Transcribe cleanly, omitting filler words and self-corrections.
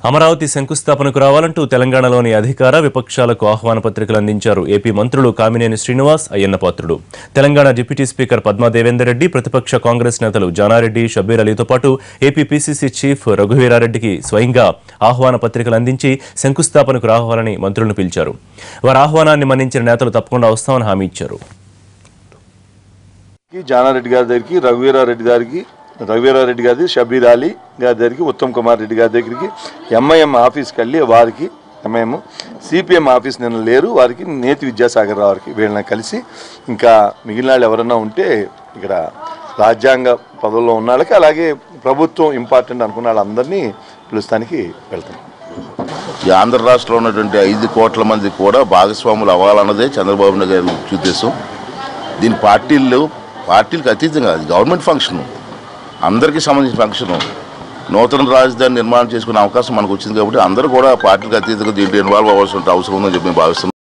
అమరావతి శంకుస్థాపనకు రావాలంటూ తెలంగాణలోని అధికార విపక్షాలకు ఆహ్వాన పత్రికలు అందించారు ఏపీ మంత్రులు కామినేని శ్రీనివాస్, అయ్యన్నపాత్రుడు. తెలంగాణ డిప్యూటీ స్పీకర్ పద్మా దేవేందర్ రెడ్డి, ప్రతిపక్ష కాంగ్రెస్ నేతలు జానారెడ్డి, షబ్బీర్ అలీతో పాటు ఏపీ పీసీసీ చీఫ్ రఘువీరారెడ్డికి స్వయంగా ఆహ్వాన పత్రికలు అందించి శంకుస్థాపనకు రావాలని మంత్రులను పిలిచారు. వారి ఆహ్వానాన్ని మన్నించిన నేతలు తప్పకుండా వస్తామని హామీ ఇచ్చారు. జానారెడ్డి గారి దగ్గరికి, రఘువీరారెడ్డి గారి, షబ్బీర్ అలీ గారి దగ్గరికి, ఉత్తమ్ కుమార్ రెడ్డి గారి దగ్గరికి, ఎంఐఎం ఆఫీస్కి వెళ్ళి వారికి ఎంఐఎం సిపిఎం ఆఫీస్ నిన్న లేరు, వారికి నేతి విద్యాసాగర్ రావు వారికి వీళ్ళని కలిసి ఇంకా మిగిలిన వాళ్ళు ఎవరన్నా ఉంటే ఇక్కడ రాజ్యాంగ పదవుల్లో ఉన్న వాళ్ళకి, అలాగే ప్రభుత్వం ఇంపార్టెంట్ అనుకున్న వాళ్ళందరినీ పిలుస్తానికి వెళ్తాం. ఈ ఆంధ్ర రాష్ట్రంలో ఉన్నటువంటి 5 కోట్ల మంది కూడా భాగస్వాములు అవ్వాలన్నదే చంద్రబాబు నాయుడు గారి ఉద్దేశం. దీని పార్టీలకు అతీతంగా అది గవర్నమెంట్ ఫంక్షన్, అందరికీ సంబంధించిన ఫంక్షన్. నూతన రాజధాని నిర్మాణం చేసుకునే అవకాశం మనకు వచ్చింది కాబట్టి అందరూ కూడా పార్టీలకు అతీతంగా దీంట్లో ఇన్వాల్వ్ అవ్వాల్సిన అవసరం ఉందని చెప్పి నేను భావిస్తున్నాను.